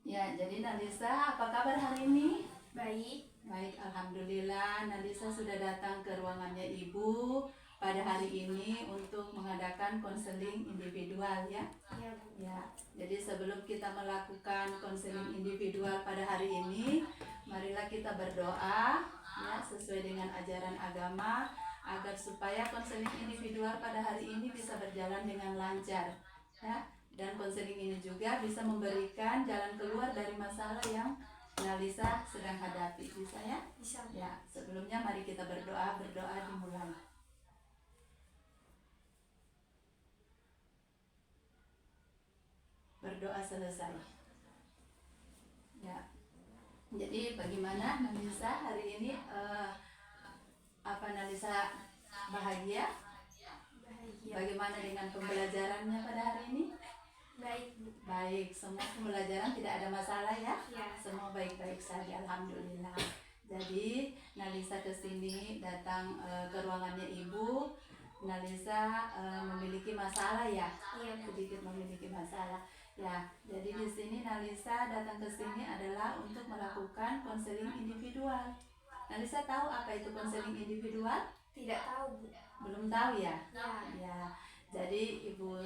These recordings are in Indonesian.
Ya, jadi Nalisa, apa kabar hari ini? Baik. Baik, alhamdulillah. Nalisa sudah datang ke ruangannya Ibu pada hari ini untuk mengadakan konseling individual ya. Iya, Bu. Ya, jadi sebelum kita melakukan konseling individual pada hari ini, marilah kita berdoa ya sesuai dengan ajaran agama agar supaya konseling individual pada hari ini bisa berjalan dengan lancar ya. Dan konseling ini juga bisa memberikan jalan keluar dari masalah yang Nalisa sedang hadapi. Bisa ya? Bisa. Ya, sebelumnya mari kita berdoa dimulai. Berdoa selesai. Ya. Jadi bagaimana Nalisa hari ini? Apa Nalisa bahagia? Bahagia. Bagaimana dengan pembelajarannya pada hari ini? Baik, Bu. Baik, semua pembelajaran tidak ada masalah ya? Ya. Semua baik-baik saja, alhamdulillah. Jadi Nalisa kesini datang ke ruangannya Ibu. Nalisa memiliki masalah ya? Iya, Bu. Sedikit memiliki masalah. Ya, jadi di sini Nalisa datang ke sini adalah untuk melakukan konseling individual. Nalisa tahu apa itu konseling individual? Tidak tahu, Bu. Belum tahu ya? Ya. Ya, jadi Ibu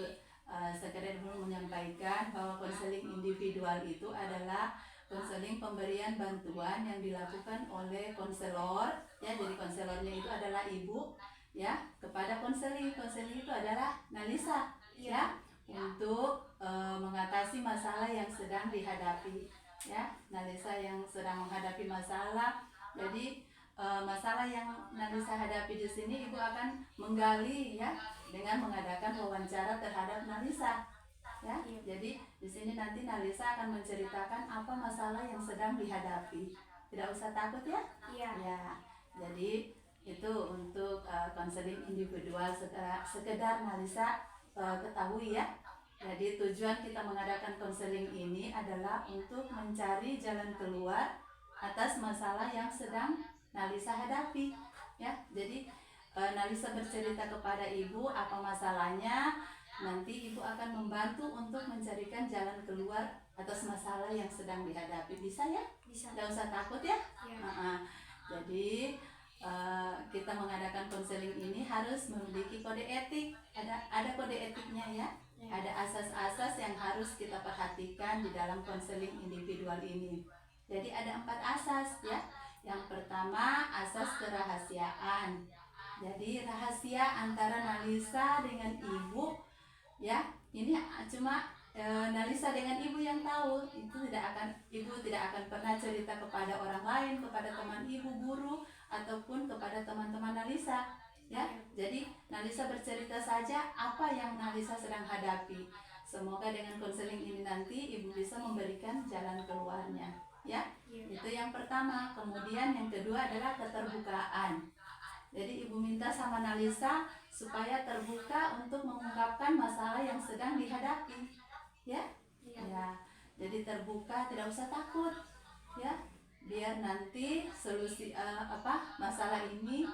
sekedar dulu menyampaikan bahwa konseling individual itu adalah konseling pemberian bantuan yang dilakukan oleh konselor ya. Jadi konselornya itu adalah Ibu ya kepada konseling itu adalah Nalisa ya, untuk mengatasi masalah yang sedang dihadapi ya. Nalisa yang sedang menghadapi masalah, jadi masalah yang Nalisa hadapi di sini Ibu akan menggali ya dengan mengadakan wawancara terhadap Nalisa ya. Jadi di sini nanti Nalisa akan menceritakan apa masalah yang sedang dihadapi. Tidak usah takut ya. Iya. Ya. Jadi itu untuk konseling individual sekedar Nalisa ketahui ya. Jadi tujuan kita mengadakan konseling ini adalah untuk mencari jalan keluar atas masalah yang sedang Nalisa hadapi ya. Jadi Nalisa bercerita kepada Ibu apa masalahnya, nanti Ibu akan membantu untuk mencarikan jalan keluar atas masalah yang sedang dihadapi. Bisa ya? Bisa. Tidak usah takut ya. Ya. Jadi kita mengadakan konseling ini harus memiliki kode etik. Ada kode etiknya ya. Ada asas-asas yang harus kita perhatikan di dalam konseling individual ini. Jadi ada 4 asas ya. Yang pertama, asas kerahasiaan. Jadi rahasia antara Nalisa dengan Ibu ya, ini cuma Nalisa dengan Ibu yang tahu. Ibu tidak akan pernah cerita kepada orang lain, kepada teman Ibu, guru, ataupun kepada teman-teman Nalisa ya. Jadi Nalisa bercerita saja apa yang Nalisa sedang hadapi. Semoga dengan konseling ini nanti Ibu bisa memberikan jalan keluarnya ya. Itu yang pertama. Kemudian yang kedua adalah keterbukaan. Jadi Ibu minta sama Nalisa supaya terbuka untuk mengungkapkan masalah yang sedang dihadapi ya. Ya. Jadi terbuka, tidak usah takut ya. Biar nanti solusi masalah ini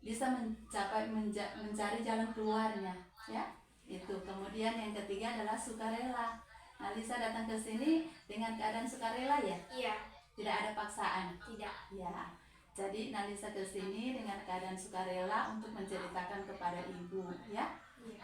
bisa mencari jalan keluarnya ya. Itu. Kemudian yang ketiga adalah sukarela. Nalisa datang ke sini dengan keadaan sukarela ya? Iya. Tidak ada paksaan. Tidak. Ya. Jadi Nalisa ke sini dengan keadaan sukarela untuk menceritakan kepada Ibu ya.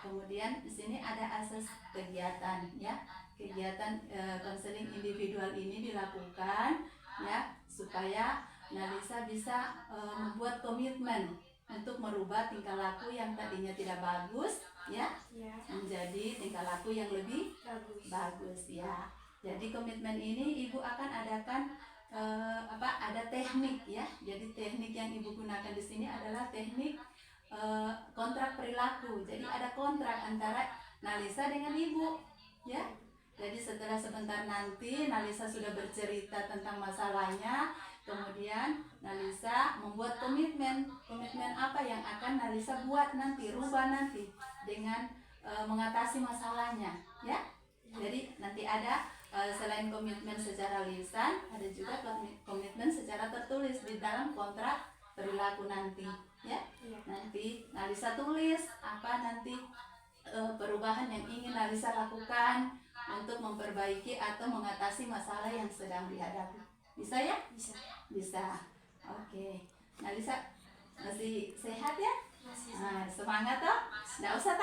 Kemudian di sini ada asas kegiatan ya. Kegiatan konseling individual ini dilakukan ya supaya Nalisa bisa membuat komitmen untuk merubah tingkah laku yang tadinya tidak bagus ya, menjadi tingkah laku yang lebih bagus ya. Jadi komitmen ini Ibu akan adakan ada teknik ya. Jadi teknik yang Ibu gunakan di sini adalah teknik kontrak perilaku. Jadi ada kontrak antara Nalisa dengan Ibu ya. Jadi setelah sebentar nanti Nalisa sudah bercerita tentang masalahnya, kemudian Nalisa membuat komitmen. Komitmen apa yang akan Nalisa buat nanti, rubah nanti dengan mengatasi masalahnya ya. Jadi nanti ada selain komitmen secara lisan, ada juga komitmen secara tertulis di dalam kontrak perilaku nanti ya. Nanti Nalisa tulis apa nanti perubahan yang ingin Nalisa lakukan untuk memperbaiki atau mengatasi masalah yang sedang dihadapi. Bisa ya? Bisa. Bisa. Oke. Nalisa masih sehat ya? Masih. Nah, semangat toh? Nggak usah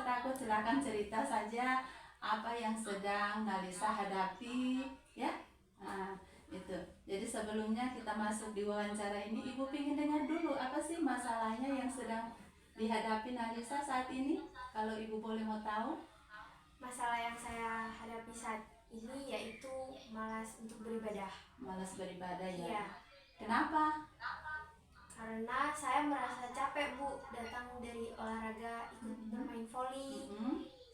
takut, silakan cerita saja apa yang sedang Nalisa hadapi, ya. Nah, itu. Jadi sebelumnya kita masuk di wawancara ini, Ibu ingin dengar dulu apa sih masalahnya yang sedang dihadapi Nalisa saat ini? Kalau Ibu boleh mau tahu? Masalah yang saya hadapi saat ini yaitu malas untuk beribadah. Malas beribadah ya. Iya. Kenapa? Karena saya merasa capek, Bu, datang dari olahraga, ikut bermain voli.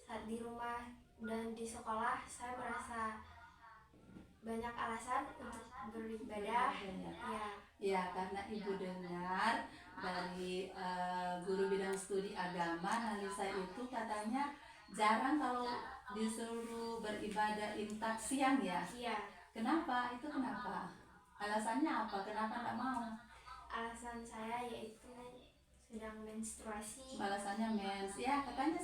Saat di rumah dan di sekolah saya merasa banyak alasan untuk beribadah. Ya. Ya, karena Ibu dengar dari guru bidang studi agama Nalisa itu katanya jarang kalau disuruh beribadah imsak siang ya. Iya. Kenapa? Itu kenapa? Alasannya apa? Kenapa nggak mau? Alasan saya yaitu sedang menstruasi. Alasannya mens. Ya, katanya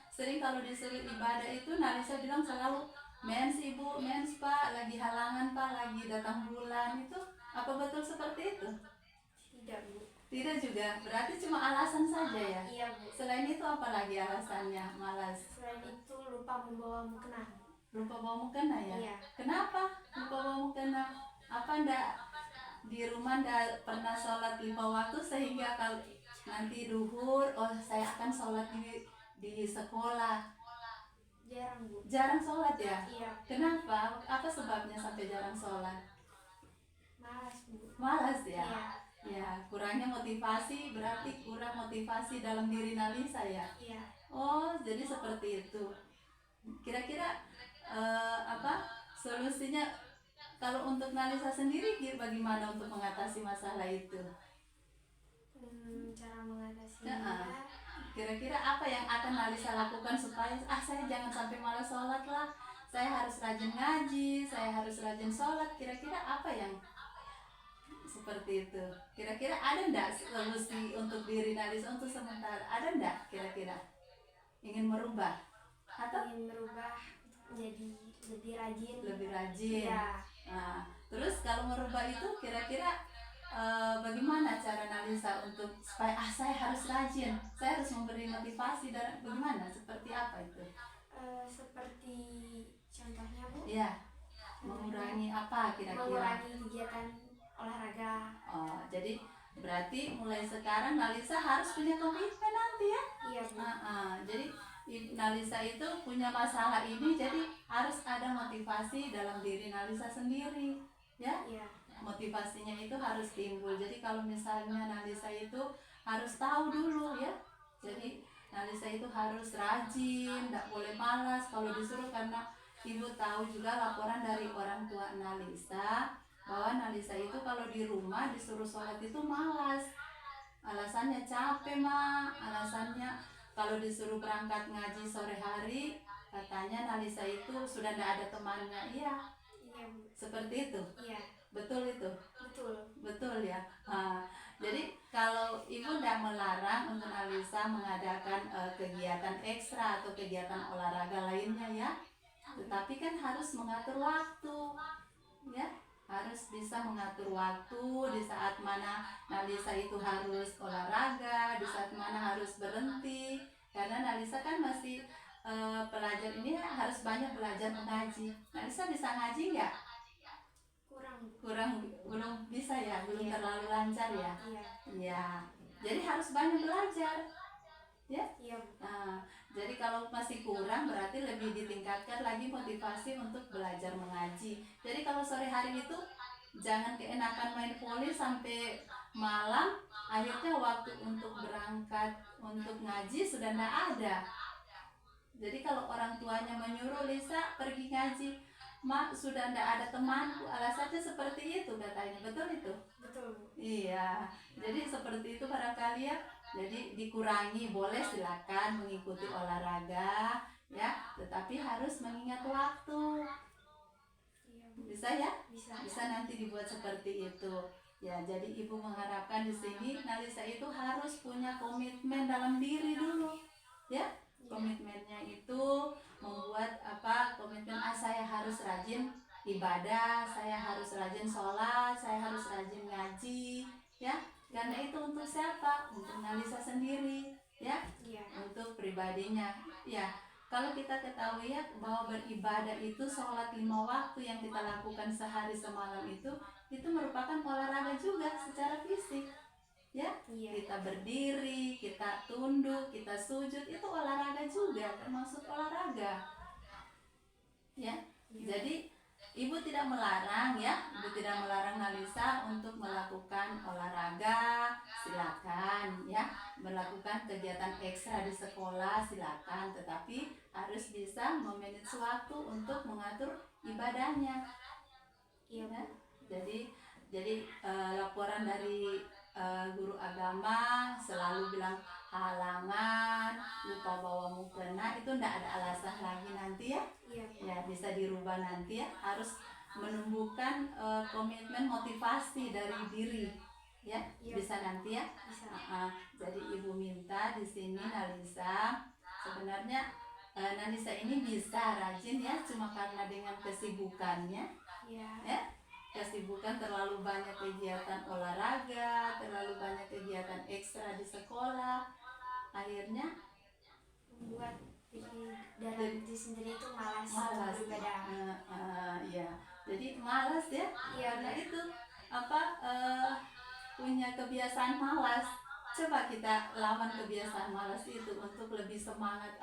sering kalau disuruh ibadah itu Nalisa bilang selalu mens Ibu, mens Pak, lagi halangan Pak, lagi datang bulan. Itu apa betul seperti itu? Tidak, Bu. Tidak juga. Berarti cuma alasan saja ya? Iya, Bu. Selain itu apa lagi alasannya malas? Selain itu lupa membawa mukena. Lupa bawa mukena ya? Iya. Kenapa lupa bawa mukena? Apa ndak di rumah ndak pernah sholat 5 waktu sehingga kalau nanti duhur, oh saya akan sholat di sekolah? Jarang, Bu. Jarang sholat ya? Iya. Kenapa? Apa sebabnya sampai jarang sholat? Malas, Bu. Malas ya? Iya. Ya, kurangnya motivasi, berarti kurang motivasi dalam diri Nalisa ya? Iya. Oh, jadi seperti itu. Kira-kira apa solusinya kalau untuk Nalisa sendiri bagaimana untuk mengatasi masalah itu? Cara mengatasinya, Kira-kira apa yang akan Nalisa lakukan supaya saya jangan sampai malas sholat lah, saya harus rajin ngaji, saya harus rajin sholat. Kira-kira apa yang seperti itu? Kira-kira ada ndak solusi untuk diri Nalisa untuk sementara? Ada ndak kira-kira ingin merubah atau ingin merubah menjadi lebih rajin. lebih rajin? Iya. Nah, terus kalau merubah itu kira-kira bagaimana cara Nalisa untuk supaya saya harus rajin, saya harus memberi motivasi dan bagaimana? Seperti apa itu? Seperti contohnya, Bu. Ya, mengurangi apa kira-kira? Mengurangi kegiatan olahraga. Oh, jadi berarti mulai sekarang Nalisa harus punya komitmen nanti ya? Iya, Bu. Jadi Nalisa itu punya masalah ini, jadi harus ada motivasi dalam diri Nalisa sendiri, ya? Iya. Motivasinya itu harus timbul. Jadi kalau misalnya Nalisa itu harus tahu dulu ya. Jadi Nalisa itu harus rajin, tidak boleh malas kalau disuruh, karena Ibu tahu juga laporan dari orang tua Nalisa bahwa Nalisa itu kalau di rumah disuruh sholat itu malas. Alasannya capek, Ma. Alasannya kalau disuruh berangkat ngaji sore hari, katanya Nalisa itu sudah tidak ada temannya. Iya, Iya, Bu. seperti itu. Iya. Betul itu. Betul Ya. Jadi kalau Ibu tidak melarang untuk Nalisa mengadakan kegiatan ekstra atau kegiatan olahraga lainnya ya, tetapi kan harus mengatur waktu, ya, harus bisa mengatur waktu di saat mana Nalisa itu harus olahraga, di saat mana harus berhenti, karena Nalisa kan masih pelajar ini harus banyak belajar mengaji. Nalisa bisa ngaji nggak? Kurang, belum bisa ya, belum Iya. terlalu lancar ya. Iya. Iya, jadi harus banyak belajar ya. Iya, Bu. Jadi kalau masih kurang berarti lebih ditingkatkan lagi motivasi untuk belajar mengaji. Jadi kalau sore hari itu jangan keenakan main voli sampai malam, akhirnya waktu untuk berangkat untuk ngaji sudah tidak ada. Jadi kalau orang tuanya menyuruh Lisa pergi ngaji, Mak sudah tidak ada temanku, alasannya seperti itu katanya. Betul itu? Betul, Bu. Iya, jadi seperti itu barangkali ya. Jadi dikurangi, boleh silakan mengikuti olahraga ya, tetapi harus mengingat waktu. Iya, Bu. Bisa ya? Bisa. Nanti dibuat seperti itu. Ya, jadi Ibu mengharapkan di sini Nalisa itu harus punya komitmen dalam diri dulu. Ya, komitmennya itu membuat komitmen, saya harus rajin ibadah, saya harus rajin sholat, saya harus rajin ngaji, ya. Karena itu untuk siapa? Untuk Nalisa sendiri, ya. Iya. Untuk pribadinya, ya. Kalau kita ketahui ya bahwa beribadah itu sholat 5 waktu yang kita lakukan sehari semalam itu merupakan olahraga juga secara fisik, ya. Iya. Kita berdiri, kita tunduk, kita sujud, itu olahraga juga, termasuk olahraga, ya. Jadi ibu tidak melarang, ya, ibu tidak melarang Nalisa untuk melakukan olahraga, silakan, ya, melakukan kegiatan ekstra di sekolah silakan, tetapi harus bisa memanage waktu untuk mengatur ibadahnya, Iya. ya. Jadi laporan dari guru agama selalu bilang halangan, lupa bawa mukena, itu ndak ada alasan lagi nanti, ya. Iya. Ya, bisa dirubah nanti, ya. Harus menumbuhkan komitmen motivasi dari diri, ya. Iya. Bisa nanti, ya. Bisa. Jadi ibu minta di sini Nalisa, sebenarnya Nalisa ini bisa rajin, ya, cuma karena dengan kesibukannya, Iya. ya. Kesibukan terlalu banyak kegiatan olahraga, terlalu banyak kegiatan ekstra di sekolah, akhirnya Membuat dari diri sendiri itu malas beribadah. Ya, jadi malas, ya. Iya. Karena itu punya kebiasaan malas. Coba kita lawan kebiasaan malas itu untuk lebih semangat.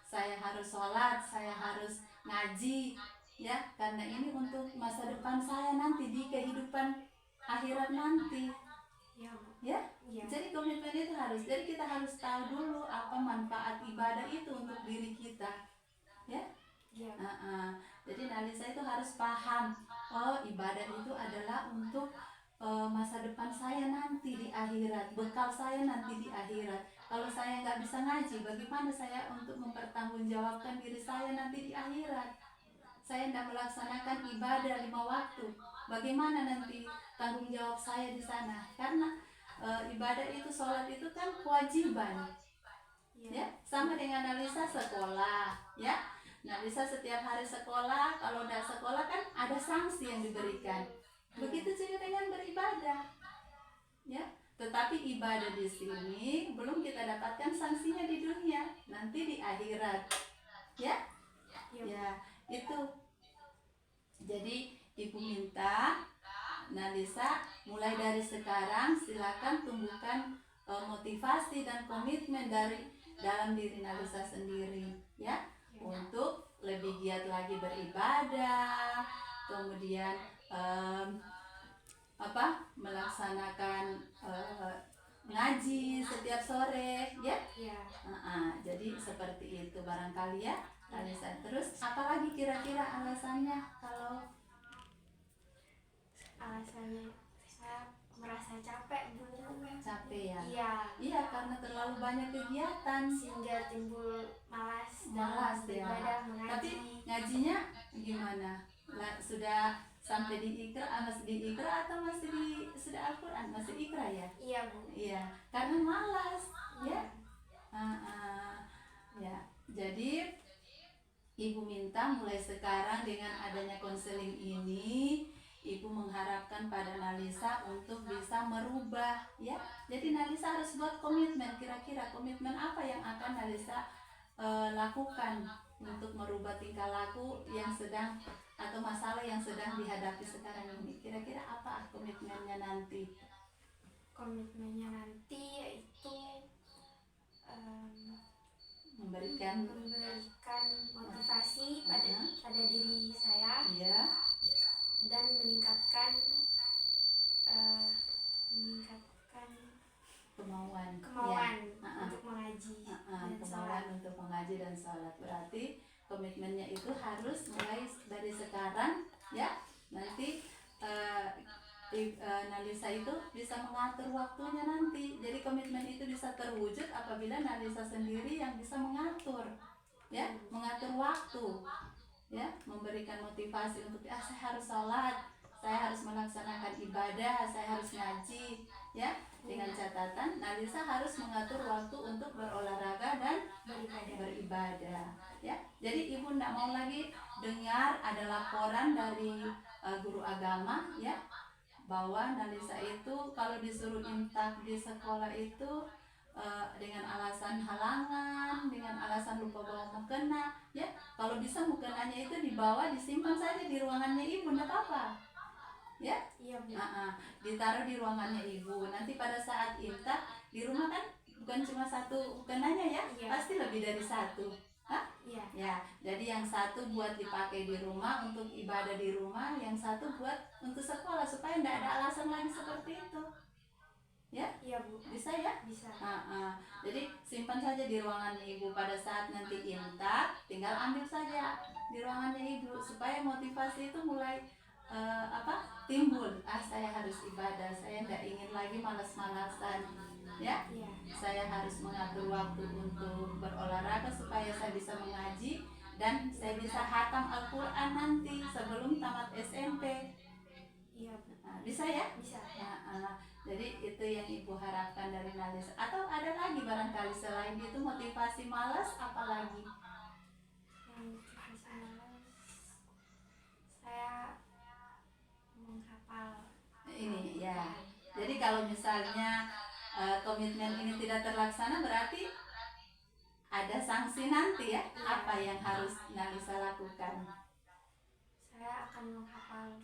Saya harus sholat, saya harus ngaji, ya, karena ini untuk masa depan saya nanti di kehidupan akhirat nanti, Iya, Bu. ya. Iya. Jadi komitmen itu harus, jadi kita harus tahu dulu apa manfaat ibadah itu untuk diri kita, ya. Iya. Jadi Nalisa itu harus paham, oh, ibadah itu adalah untuk masa depan saya nanti di akhirat, bekal saya nanti di akhirat. Kalau saya nggak bisa ngaji, bagaimana saya untuk mempertanggungjawabkan diri saya nanti di akhirat? Saya tidak melaksanakan ibadah 5 waktu, bagaimana nanti tanggung jawab saya di sana? Karena ibadah itu, sholat itu kan kewajiban, ya. Sama dengan Nalisa sekolah, ya. Nalisa setiap hari sekolah, kalau tidak sekolah kan ada sanksi yang diberikan. Begitu juga dengan beribadah, ya. Tetapi ibadah di sini belum kita dapatkan sanksinya di dunia, nanti di akhirat, ya. Ya, itu. Jadi ibu minta Nalisa mulai dari sekarang silakan tumbuhkan motivasi dan komitmen dari dalam diri Nalisa sendiri, ya, untuk lebih giat lagi beribadah, kemudian melaksanakan ngaji setiap sore, ya. Jadi seperti itu barangkali, ya, Nalisa. Terus apalagi kira-kira alasannya? Kalau alasannya saya merasa capek, Bu. Capek, ya. Iya, karena terlalu banyak kegiatan sehingga timbul malas ya. beribadah, mengaji. Tapi ngajinya gimana? Sudah sampai di Iqra, masih di Iqra atau masih sudah Al-Quran? Masih Iqra, ya? Iya, Bu. Iya, karena malas, ya. Iya. Ya, jadi ibu minta mulai sekarang dengan adanya konseling ini, ibu mengharapkan pada Nalisa untuk bisa merubah, ya. Jadi Nalisa harus buat komitmen, kira-kira komitmen apa yang akan Nalisa lakukan untuk merubah tingkah laku yang sedang atau masalah yang sedang dihadapi sekarang ini. Kira-kira apa komitmennya nanti? Komitmennya nanti yaitu Memberikan motivasi pada diri saya, ya, dan meningkatkan kemauan ya. Untuk mengaji dan kemauan sholat. untuk mengaji dan sholat. Berarti komitmennya itu harus mulai dari sekarang, ya. Nanti Nalisa itu bisa mengatur waktunya nanti. Jadi komitmen itu bisa terwujud apabila Nalisa sendiri yang bisa mengatur, ya, mengatur waktu, ya, memberikan motivasi untuk saya harus sholat, saya harus melaksanakan ibadah, saya harus ngaji, ya. Dengan catatan Nalisa harus mengatur waktu untuk berolahraga dan beribadah. ya. Jadi ibu tidak mau lagi dengar ada laporan dari guru agama ya, bahwa Nalisa itu kalau disuruh imtak di sekolah itu dengan alasan halangan, dengan alasan lupa bawa mukena ya. Kalau bisa mukenanya itu dibawa, disimpan saja di ruangannya ibu, tidak apa-apa ya. Iya Bu. Ditaruh di ruangannya ibu. Nanti pada saat imtak di rumah kan bukan cuma satu mukenanya ya, Iya. pasti lebih dari satu. Iya. Ya, jadi yang satu buat dipakai di rumah untuk ibadah di rumah, yang satu buat untuk sekolah, supaya tidak ada alasan lagi seperti itu. Ya, Iya Bu. bisa ya? Bisa. Jadi simpan saja di ruangannya ibu. Pada saat nanti imtak, tinggal ambil saja di ruangannya ibu, supaya motivasi itu mulai timbul. Saya harus ibadah, saya tidak ingin lagi malas-malasan ya. Iya. Saya harus mengatur waktu untuk berolahraga supaya saya bisa mengaji dan saya bisa hatam Al-Quran nanti sebelum tamat SMP. Iya Bu. Bisa ya? Bisa. Jadi itu yang ibu harapkan dari Nalisa. Atau ada lagi barangkali selain itu motivasi malas, apa lagi? Motivasi malas, saya menghafal Ini ya. Jadi kalau misalnya komitmen ini tidak terlaksana, berarti ada sanksi nanti ya. Apa yang harus Nalisa lakukan? Saya akan menghafal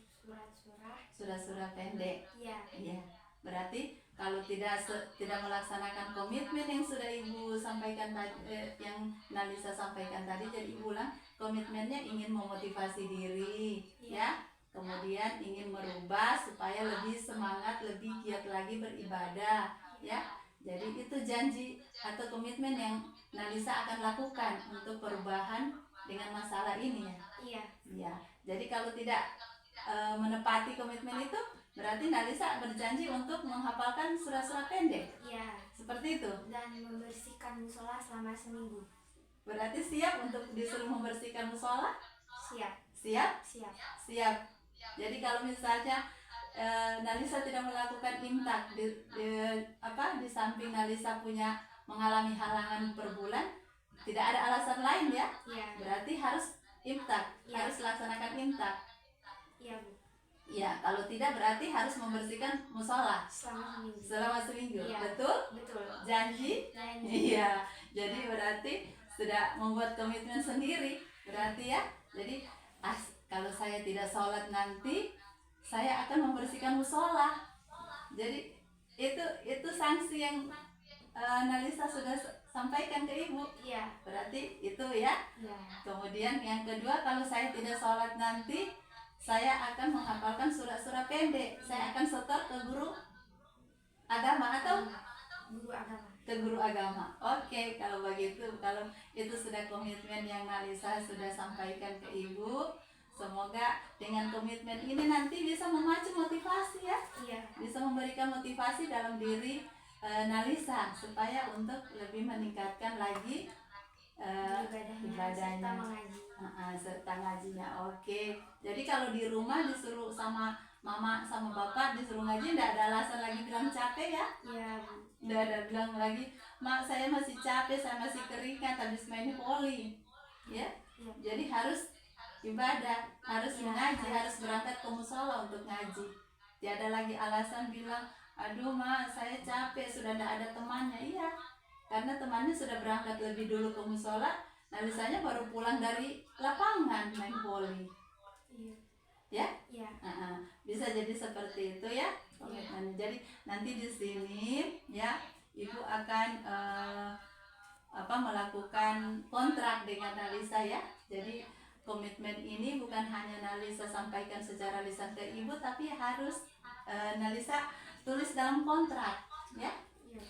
Surah-surah pendek. Iya. Iya. Berarti kalau tidak melaksanakan komitmen yang sudah ibu sampaikan tadi, yang Nalisa sampaikan tadi, jadi ibu ulang, komitmennya ingin memotivasi diri, ya. Kemudian ingin merubah supaya lebih semangat, lebih giat lagi beribadah, ya. Jadi itu janji atau komitmen yang Nalisa akan lakukan untuk perubahan dengan masalah ini ya. Iya. Ya. Jadi kalau tidak menepati komitmen itu, berarti Nalisa berjanji untuk menghafalkan surah-surah pendek. Iya. Seperti itu. Dan membersihkan musola selama seminggu. Berarti siap untuk disuruh membersihkan musola? Siap. Siap? Siap. Siap. Jadi kalau misalnya Nalisa tidak melakukan imtak di samping Nalisa punya mengalami halangan per bulan, tidak ada alasan lain ya? Iya. Berarti harus imtak, harus laksanakan imtak. Iya Bu. Ya, kalau tidak berarti harus membersihkan musola selama seminggu. Iya. Betul? Betul. Janji? Iya. Jadi berarti sudah membuat komitmen sendiri. Berarti ya. Jadi kalau saya tidak sholat nanti, saya akan membersihkan musola. Jadi itu sanksi yang Nalisa sudah sampaikan ke ibu. Iya. Berarti itu ya. Iya. Kemudian yang kedua, kalau saya tidak sholat nanti, saya akan menghafalkan surah-surah pendek. Saya akan setor ke guru agama atau ke guru agama. Oke, kalau begitu, kalau itu sudah komitmen yang Nalisa sudah sampaikan ke ibu, semoga dengan komitmen ini nanti bisa memacu motivasi ya. Iya. Bisa memberikan motivasi dalam diri Nalisa supaya untuk lebih meningkatkan lagi ibadahnya serta ngajinya. Oke. Jadi kalau di rumah disuruh sama mama sama bapak disuruh ngaji, tidak ada alasan lagi bilang capek ya. Iya. Tidak ada bilang lagi, mak saya masih capek, saya masih keringat habis main voli ya. Jadi harus ibadah, harus mengaji, harus berangkat ke musola untuk ngaji. Tiada lagi alasan bilang, aduh mak saya capek, sudah tidak ada temannya. Iya, karena temannya sudah berangkat lebih dulu ke musola, Nalisanya baru pulang dari lapangan main voli. Ya? Iya. Bisa jadi seperti itu ya komitmennya. Jadi nanti di sini ya ibu akan melakukan kontrak dengan Nalisa ya. Jadi komitmen ini bukan hanya Nalisa sampaikan secara lisan ke ibu, tapi harus Nalisa tulis dalam kontrak ya.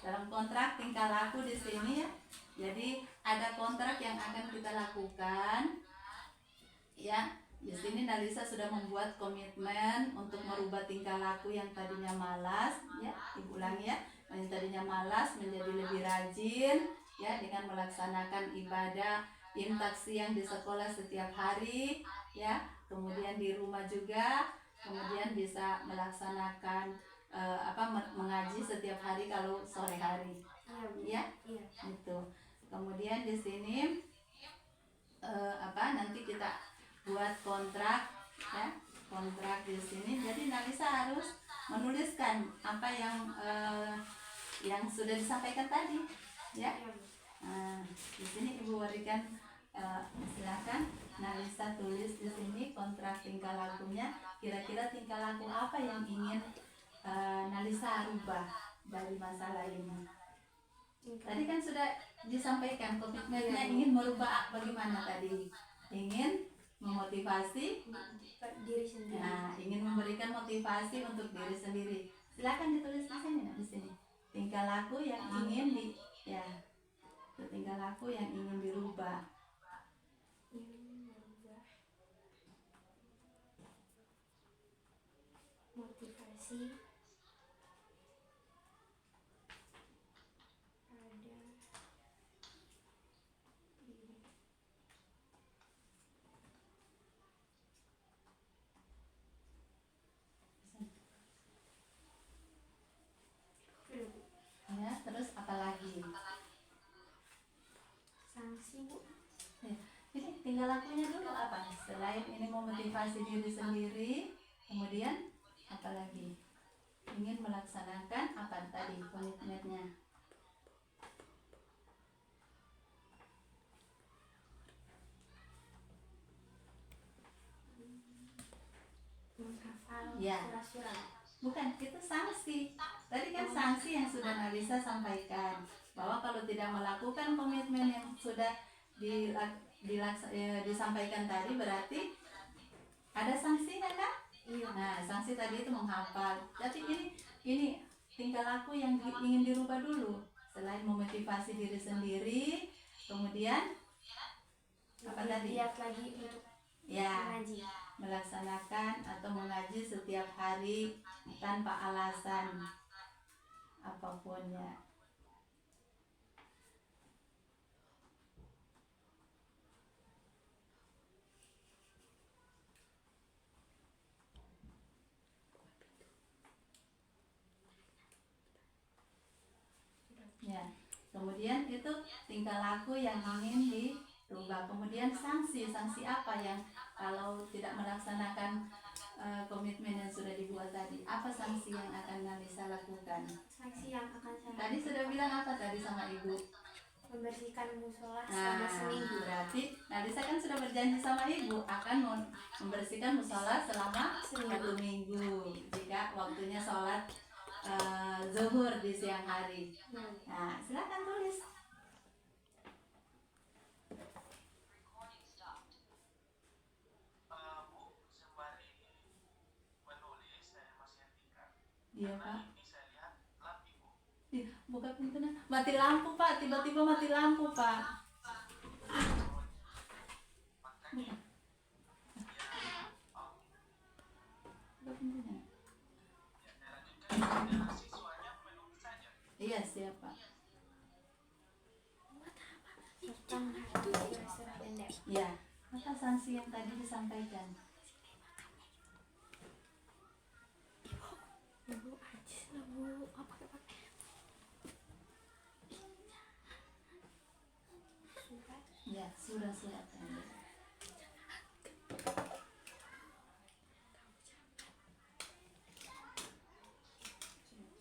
Dalam kontrak tingkah laku di sini ya. Jadi ada kontrak yang akan kita lakukan ya. Di sini Nalisa sudah membuat komitmen untuk merubah tingkah laku yang tadinya malas ya. Ibu ulangi ya. Yang tadinya malas menjadi lebih rajin ya, dengan melaksanakan ibadah imtak siang di sekolah setiap hari ya. Kemudian di rumah juga, kemudian bisa melaksanakan mengaji setiap hari kalau sore hari. Ya. Itu. Kemudian di sini nanti kita buat kontrak ya, kontrak di sini. Jadi Nalisa harus menuliskan apa yang sudah disampaikan tadi ya. Iya, Bu. Nah, di sini Ibu berikan, silakan Nalisa tulis di sini kontrak tingkah lakunya. Kira-kira tingkah laku apa yang ingin Nalisa rubah dari masalah ini? Tadi kan sudah disampaikan komitmennya ingin merubah bagaimana tadi? Ingin memotivasi, Diri sendiri. nah, ingin memberikan motivasi untuk diri sendiri. Silakan ditulis di sini, di sini. Tingkah laku yang ingin tingkah laku yang ingin dirubah. Ingin merubah motivasi pada diri. Ya, terus apa lagi? Sanksi, Bu. Ya, jadi tingkah lakunya dulu apa? Selain ini memotivasi diri sendiri, kemudian apa lagi? Ingin melaksanakan apa tadi komitmennya? Menghafal Ya. surat-surat. Bukan, itu sanksi. Tadi kan sanksi yang sudah Nalisa sampaikan, bahwa kalau tidak melakukan komitmen yang sudah disampaikan tadi berarti ada sanksinya kan? Iya. Nah, sanksi tadi itu menghafal. Tapi ini tingkah laku yang ingin dirubah dulu. Selain memotivasi diri sendiri, kemudian apa tadi? Giat lagi untuk Ya, mengaji. melaksanakan atau mengaji setiap hari tanpa alasan apapun ya. Ya, kemudian itu tingkah laku yang ingin dirubah. Kemudian sanksi apa yang kalau tidak melaksanakan komitmen yang sudah dibuat tadi? Apa sanksi yang akan Nalisa lakukan? Sanksi yang akan saya Tadi sudah bilang apa tadi sama Ibu? membersihkan musola Nah, selama seminggu. berarti Nalisa kan sudah berjanji sama Ibu akan membersihkan musola selama 1 minggu jika waktunya sholat zuhur di siang hari. Nah, silakan tulis. Iya, Pak. Ih, buka pintunya. Mati lampu, Pak. Tiba-tiba mati lampu, Pak. Buka. Buka pintunya. Iya, siap, Pak. Serta menghadapi surat denda. Ya, apa sanksi yang tadi disampaikan? Ibu ajis lah, Bu. Apa pakai surat? Ya, surat-surat tadi.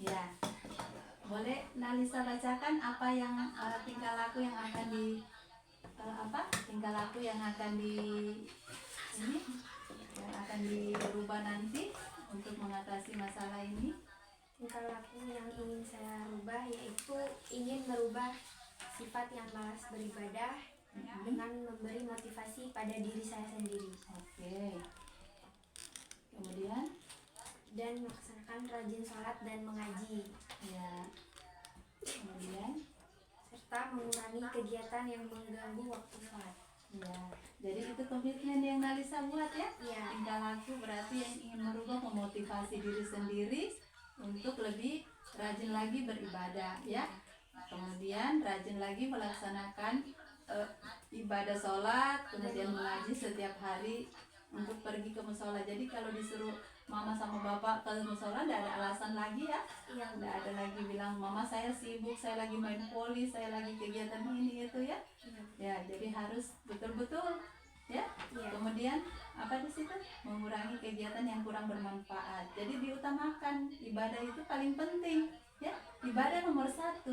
Ya, boleh Nalisa bacakan apa yang tingkah laku yang akan tingkah laku yang akan dirubah nanti untuk mengatasi masalah ini. Tingkah laku yang ingin saya rubah yaitu ingin merubah sifat yang malas beribadah dengan memberi motivasi pada diri saya sendiri Oke. Kemudian dan melaksanakan rajin sholat dan mengaji ya. Kemudian serta mengurangi kegiatan yang mengganggu waktu sholat. ya. Jadi itu komitmen yang Nalisa buat ya. Iya. Tingkah laku berarti yang ingin merubah memotivasi diri sendiri untuk lebih rajin lagi beribadah ya. Kemudian rajin lagi melaksanakan ibadah sholat, kemudian mengaji setiap hari untuk pergi ke musola. Jadi kalau disuruh mama sama bapak ke musola tidak ada alasan lagi ya. Iya, Bu. Tidak ada lagi bilang mama saya sibuk, saya lagi main voli, saya lagi kegiatan ini itu ya. Iya. Ya, jadi harus betul-betul ya. Iya. Kemudian apa di situ? Mengurangi kegiatan yang kurang bermanfaat. Jadi diutamakan ibadah itu paling penting ya. Ibadah nomor 1.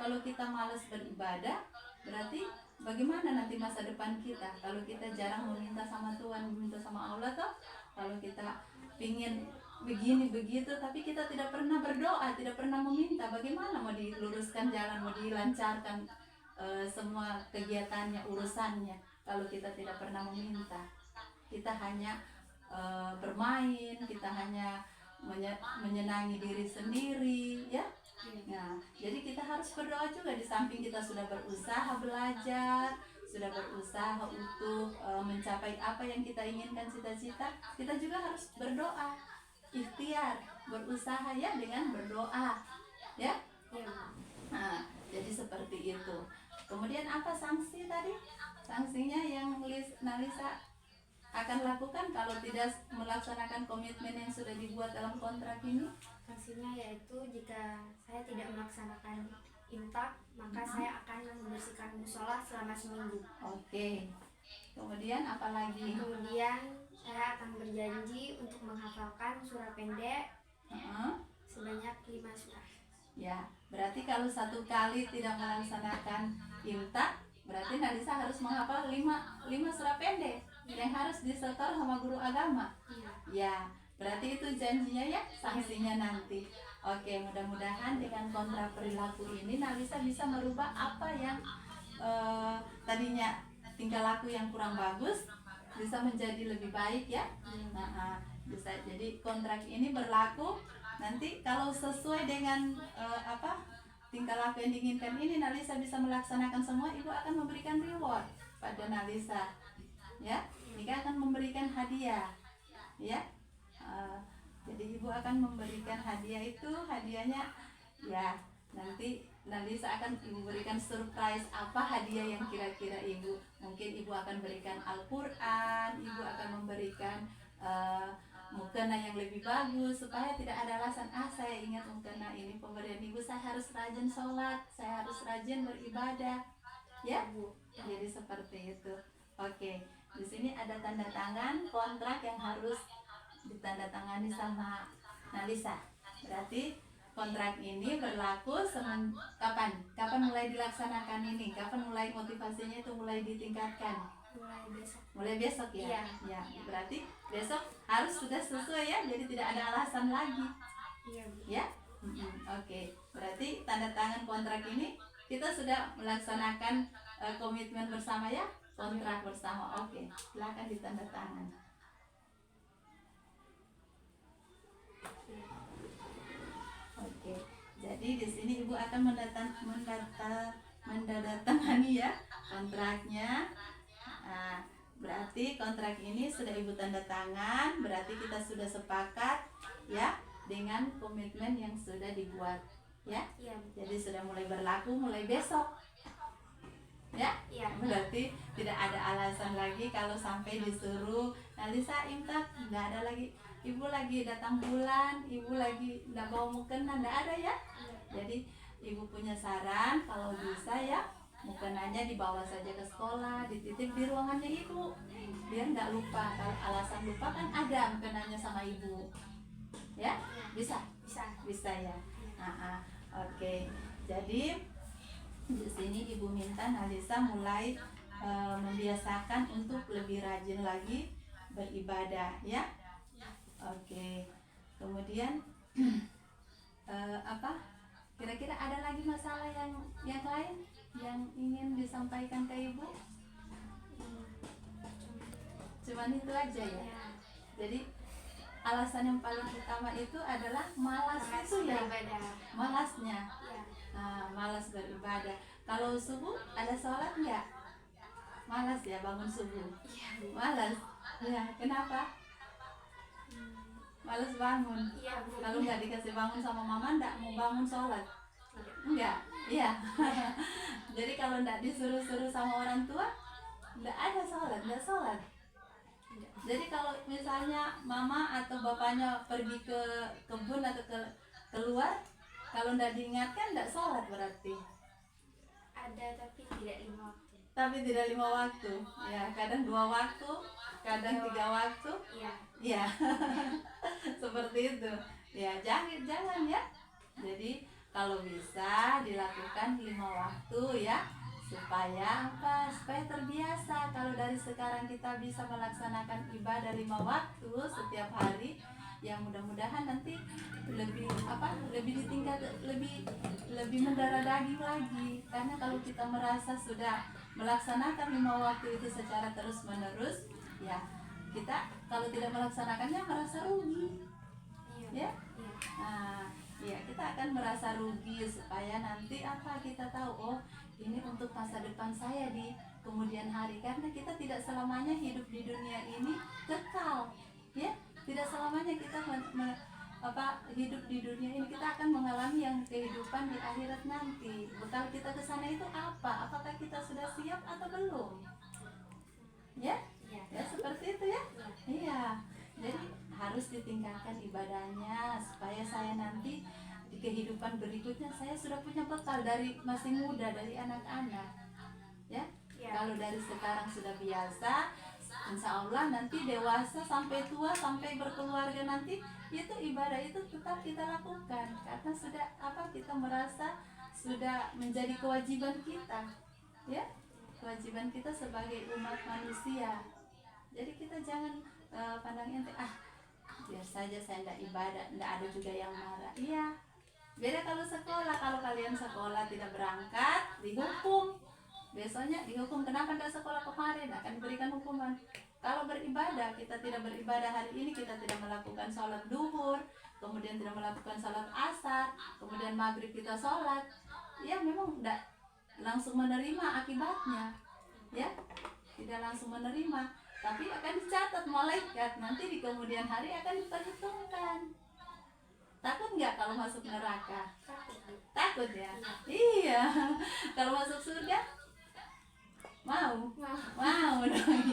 Kalau kita malas beribadah, berarti bagaimana nanti masa depan kita? Kalau kita jarang meminta sama Tuhan, meminta sama Allah toh, kalau kita pingin begini begitu tapi kita tidak pernah berdoa, tidak pernah meminta, bagaimana mau diluruskan jalan, mau dilancarkan semua kegiatannya, urusannya kalau kita tidak pernah meminta? Kita hanya bermain, kita hanya menyenangi diri sendiri ya. Nah, jadi kita harus berdoa juga. Di samping kita sudah berusaha belajar, sudah berusaha untuk mencapai apa yang kita inginkan, cita-cita, kita juga harus berdoa, ikhtiar, berusaha ya dengan berdoa ya. Nah, jadi seperti itu. Kemudian apa sanksi tadi? Sanksinya yang Nalisa akan lakukan kalau tidak melaksanakan komitmen yang sudah dibuat dalam kontrak ini? Sanksinya yaitu jika saya tidak melaksanakan imtak, maka saya akan membersihkan musola selama seminggu. Oke. Kemudian apa lagi? Kemudian saya akan berjanji untuk menghafalkan surah pendek sebanyak 5 surah. Ya, berarti kalau 1 kali tidak melaksanakan imtak, berarti Nalisa harus menghafal 5 surah pendek yang harus disetor sama guru agama. Ya, berarti itu janjinya ya, sanksinya nanti. Oke, mudah-mudahan dengan kontrak perilaku ini Nalisa bisa merubah apa yang tadinya tingkah laku yang kurang bagus bisa menjadi lebih baik ya. Nah, bisa jadi kontrak ini berlaku nanti kalau sesuai dengan tingkah laku yang diinginkan ini, Nalisa bisa melaksanakan semua, ibu akan memberikan reward pada Nalisa ya. Jika akan memberikan hadiah ya. Jadi ibu akan memberikan hadiah, itu hadiahnya ya nanti Nalisa akan ibu berikan surprise apa hadiah yang kira-kira ibu. Mungkin ibu akan berikan Al-Quran, ibu akan memberikan mukena yang lebih bagus supaya tidak ada alasan saya ingat mukena ini pemberian ibu, saya harus rajin sholat, saya harus rajin beribadah ya Bu. Jadi seperti itu. Oke, di sini ada tanda tangan kontrak yang harus ditandatangani sama Nalisa. Berarti kontrak ini berlaku kapan mulai dilaksanakan ini? Kapan mulai motivasinya itu mulai ditingkatkan? Mulai besok ya? Iya. Ya, berarti besok harus sudah sesuai ya, jadi tidak ada alasan lagi. Iya, Bu. Ya? Oke. Berarti tanda tangan kontrak ini kita sudah melaksanakan komitmen bersama ya, kontrak bersama. Oke, silakan ditanda tangan. Oke. Jadi di sini ibu akan menandatangani ya kontraknya. Nah, berarti kontrak ini sudah ibu tanda tangan, berarti kita sudah sepakat ya dengan komitmen yang sudah dibuat ya. Iya. Jadi sudah mulai berlaku mulai besok ya. Iya. Berarti tidak ada alasan lagi kalau sampai disuruh Nalisa imtak, nggak ada lagi. Ibu lagi datang bulan, ibu lagi nggak bawa mukena, nggak ada ya. Jadi ibu punya saran kalau bisa ya mukenanya dibawa saja ke sekolah, dititip di ruangannya ibu biar nggak lupa. Kalau alasan lupa kan ada mukenanya sama ibu ya. Bisa ya. Oke. Jadi di sini ibu minta Nalisa mulai membiasakan untuk lebih rajin lagi beribadah ya. Oke. Kemudian kira-kira ada lagi masalah yang lain yang ingin disampaikan ke ibu? Cuman itu aja ya. Jadi alasan yang paling utama itu adalah malas itu ya, malasnya. Nah, malas beribadah. Kalau subuh ada sholat nggak? Malas ya bangun subuh. Malas. Ya, kenapa? Malas bangun. Kalau nggak dikasih bangun sama mama, nggak mau bangun sholat. Enggak, iya. Jadi kalau nggak disuruh-suruh sama orang tua, nggak ada sholat, nggak sholat. Jadi kalau misalnya mama atau bapaknya pergi ke kebun atau keluar, kalau ndak diingatkan ndak sholat berarti. Ada tapi tidak 5 waktu. Tapi tidak 5 waktu, ya kadang 2 waktu, kadang 3 waktu, Iya. ya seperti itu. Ya jangan ya. Jadi kalau bisa dilakukan 5 waktu ya, supaya apa? Supaya terbiasa. Kalau dari sekarang kita bisa melaksanakan ibadah 5 waktu setiap hari, yang mudah-mudahan nanti lebih lebih ditingkat, lebih mendarah daging lagi. Karena kalau kita merasa sudah melaksanakan 5 waktu itu secara terus menerus, ya kita kalau tidak melaksanakannya merasa rugi, Iya. ya. Nah, ya kita akan merasa rugi, supaya nanti apa, kita tahu, oh ini untuk masa depan saya di kemudian hari. Karena kita tidak selamanya hidup di dunia ini kekal, ya. Tidak selamanya kita hidup di dunia ini, kita akan mengalami yang kehidupan di akhirat nanti. Bekal kita ke sana itu apa? Apakah kita sudah siap atau belum? Ya? Iya. Ya seperti itu ya. Iya. Jadi harus ditingkatkan ibadahnya, supaya saya nanti di kehidupan berikutnya saya sudah punya bekal dari masih muda, dari anak-anak. Ya. Iya. Kalau dari sekarang sudah biasa, insya Allah nanti dewasa sampai tua, sampai berkeluarga nanti, itu ibadah itu tetap kita lakukan, karena sudah kita merasa sudah menjadi kewajiban kita, ya, kewajiban kita sebagai umat manusia. Jadi kita jangan pandang ente, biar saja saya tidak ibadah, tidak ada juga yang marah. Iya, beda kalau sekolah. Kalau kalian sekolah tidak berangkat, dihukum. Besoknya dihukum, kenapa tidak sekolah kemarin, akan diberikan hukuman. Kalau beribadah, kita tidak beribadah hari ini, kita tidak melakukan sholat duhur, kemudian tidak melakukan sholat asar, kemudian maghrib kita sholat, ya memang tidak langsung menerima akibatnya, ya tidak langsung menerima, tapi akan dicatat malaikat, nanti di kemudian hari akan diperhitungkan. Takut nggak kalau masuk neraka? Takut ya? Iya. Kalau masuk surga? Mau dong.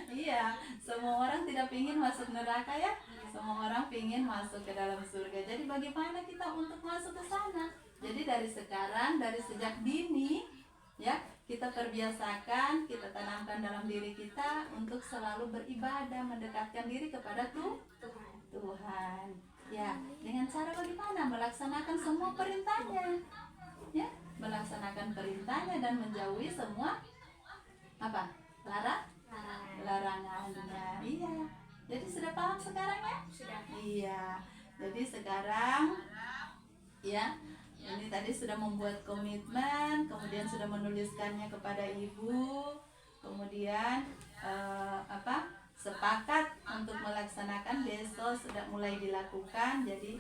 Iya, semua orang tidak ingin masuk neraka ya, semua orang ingin masuk ke dalam surga. Jadi bagaimana kita untuk masuk ke sana? Jadi dari sekarang, dari sejak dini ya, kita perbiasakan, kita tanamkan dalam diri kita untuk selalu beribadah, mendekatkan diri kepada Tuhan. Ya, dengan cara bagaimana? Melaksanakan semua perintahnya, ya, melaksanakan perintahnya dan menjauhi semua larangannya. Iya. Jadi sudah paham sekarang ya? Sudah. Iya. Jadi sekarang ya, ini tadi sudah membuat komitmen, kemudian sudah menuliskannya kepada ibu, kemudian sepakat untuk melaksanakan, besok sudah mulai dilakukan. Jadi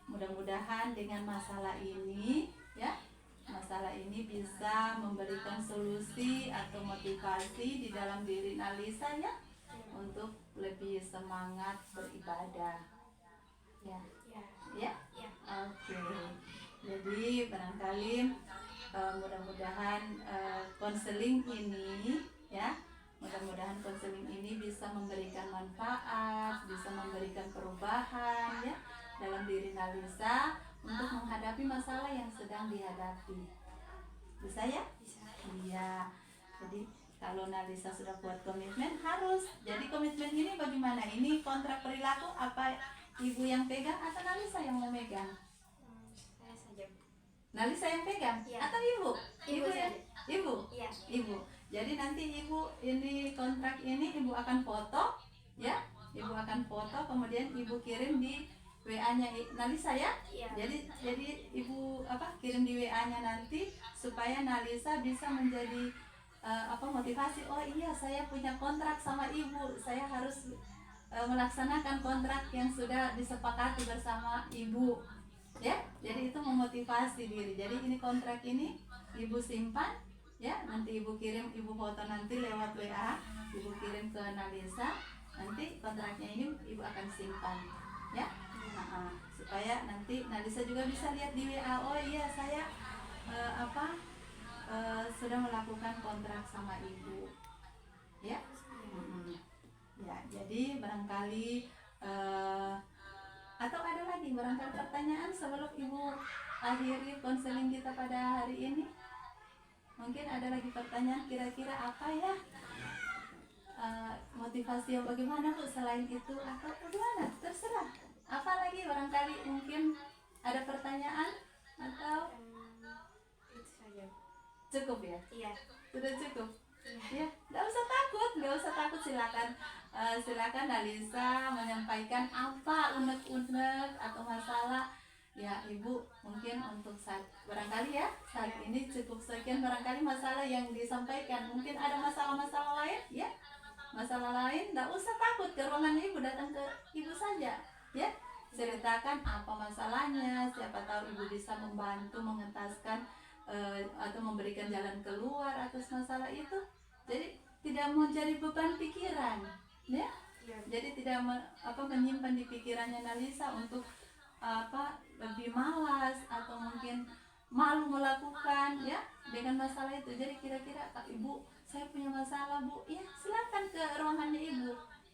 mudah-mudahan dengan masalah ini ya, masalah ini bisa memberikan solusi atau motivasi di dalam diri Nalisa ya, untuk lebih semangat beribadah. Ya. Oke. Jadi barangkali mudah-mudahan konseling ini ya, mudah-mudahan konseling ini bisa memberikan manfaat, bisa memberikan perubahan ya dalam diri Nalisa untuk menghadapi masalah yang sedang dihadapi. Bisa ya? Bisa. Iya. Jadi kalau Nalisa sudah buat komitmen, harus. Jadi komitmen ini bagaimana? Ini kontrak perilaku, apa ibu yang pegang atau Nalisa yang memegang? Saya saja. Nalisa yang pegang? Iya. Atau ibu? Ibu ya? saja. Ibu? Iya. Ibu. Jadi nanti ibu ini kontrak ini ibu akan foto ya. Ibu akan foto, kemudian ibu kirim di WA-nya Nalisa ya. Iya. Jadi ibu kirim di WA-nya nanti, supaya Nalisa bisa menjadi motivasi. Oh iya, saya punya kontrak sama ibu, saya harus melaksanakan kontrak yang sudah disepakati bersama ibu ya. Jadi itu memotivasi diri. Jadi ini kontrak ini ibu simpan ya, nanti ibu kirim, ibu foto nanti lewat WA, ibu kirim ke Nalisa, nanti kontraknya ini ibu akan simpan ya. Supaya nanti Nalisa juga bisa lihat di WA, oh iya saya sudah melakukan kontrak sama ibu ya. Ya, Ya, jadi barangkali atau ada lagi barangkali pertanyaan sebelum Ibu akhiri konseling kita pada hari ini? Mungkin ada lagi pertanyaan, kira-kira apa ya motivasi yang bagaimana Bu selain itu, atau bagaimana? Terserah. Apa lagi barangkali mungkin ada pertanyaan atau Itu saja. cukup ya? Iya. Sudah cukup? Iya. Ya, nggak usah takut, silakan Nalisa menyampaikan apa unek-unek atau masalah ya Ibu. Mungkin untuk barangkali ya saat ini cukup sekian, barangkali masalah yang disampaikan. Mungkin ada masalah-masalah lain ya, masalah lain, nggak usah takut, ke ruangan Ibu, datang ke Ibu saja ya, ceritakan apa masalahnya, siapa tahu Ibu bisa membantu mengentaskan atau memberikan jalan keluar atas masalah itu. Jadi tidak mau jadi beban pikiran ya, jadi tidak menyimpan di pikirannya Nalisa untuk lebih malas atau mungkin malu melakukan ya dengan masalah itu. Jadi kira-kira Ibu, saya punya masalah Bu, ya silakan ke ruangannya Ibu.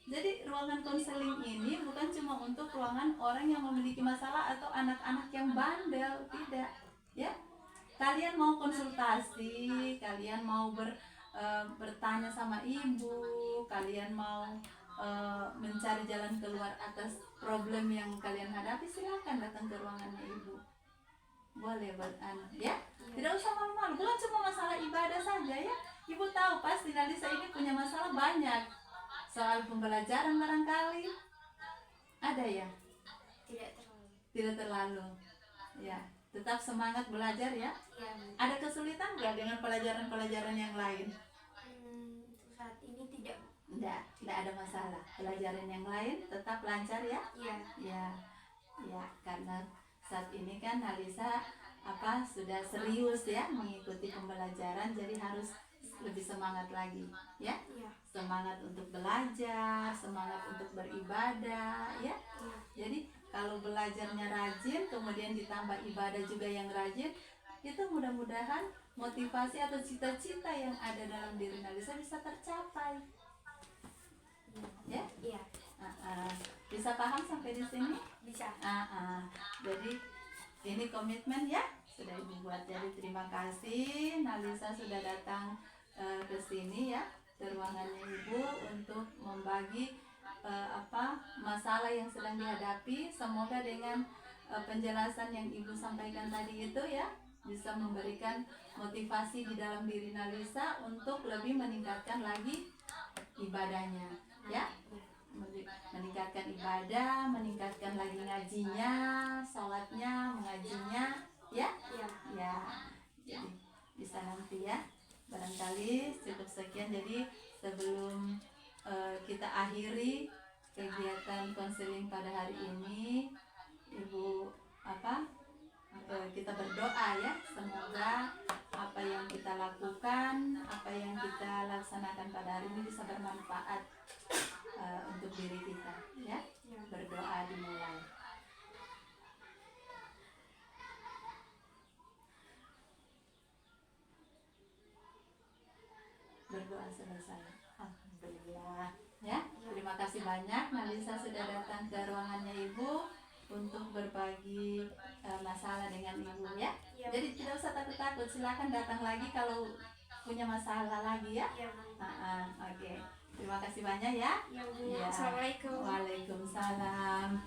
Jadi ruangan konseling ini bukan cuma untuk ruangan orang yang memiliki masalah atau anak-anak yang bandel, tidak ya. Kalian mau konsultasi, kalian mau bertanya sama Ibu, kalian mau mencari jalan keluar atas problem yang kalian hadapi, silakan datang ke ruangannya Ibu. Boleh ya, tidak usah malu-malu, bukan cuma masalah ibadah saja ya. Ibu tahu pasti Nalisa ini punya masalah banyak, soal pembelajaran barangkali ada ya. Tidak terlalu ya, tetap semangat belajar ya. Ada kesulitan nggak dengan pelajaran-pelajaran yang lain? Saat ini tidak. Tidak ada masalah. Pelajaran yang lain tetap lancar ya? Ya, karena saat ini kan Nalisa sudah serius ya mengikuti pembelajaran, jadi harus lebih semangat lagi ya. Semangat untuk belajar, semangat untuk beribadah ya. Jadi kalau belajarnya rajin, kemudian ditambah ibadah juga yang rajin, itu mudah-mudahan motivasi atau cita-cita yang ada dalam diri Nalisa bisa tercapai. Ya? Iya. Bisa paham sampai di sini? Bisa. Jadi ini komitmen ya sudah Ibu buat. Jadi terima kasih Nalisa sudah datang ke sini ya, ke ruangannya Ibu untuk membagi masalah yang sedang dihadapi. Semoga dengan penjelasan yang Ibu sampaikan tadi itu ya bisa memberikan motivasi di dalam diri Nalisa untuk lebih meningkatkan lagi ibadahnya ya, meningkatkan ibadah, meningkatkan lagi ngajinya, sholatnya, mengajinya ya. Jadi bisa nanti ya, barangkali cukup sekian. Jadi sebelum kita akhiri kegiatan konseling pada hari ini, Ibu kita berdoa ya, semoga apa yang kita lakukan, apa yang kita laksanakan pada hari ini bisa bermanfaat untuk diri kita ya. Berdoa dimulai. Berdoa selesai. Alhamdulillah ya. Terima kasih banyak Nalisa sudah datang ke ruangannya Ibu untuk berbagi masalah dengan Ibu ya. Jadi tidak usah takut-takut, silakan datang lagi kalau punya masalah lagi ya. Oke. Terima kasih banyak ya. Assalamualaikum. Waalaikumsalam.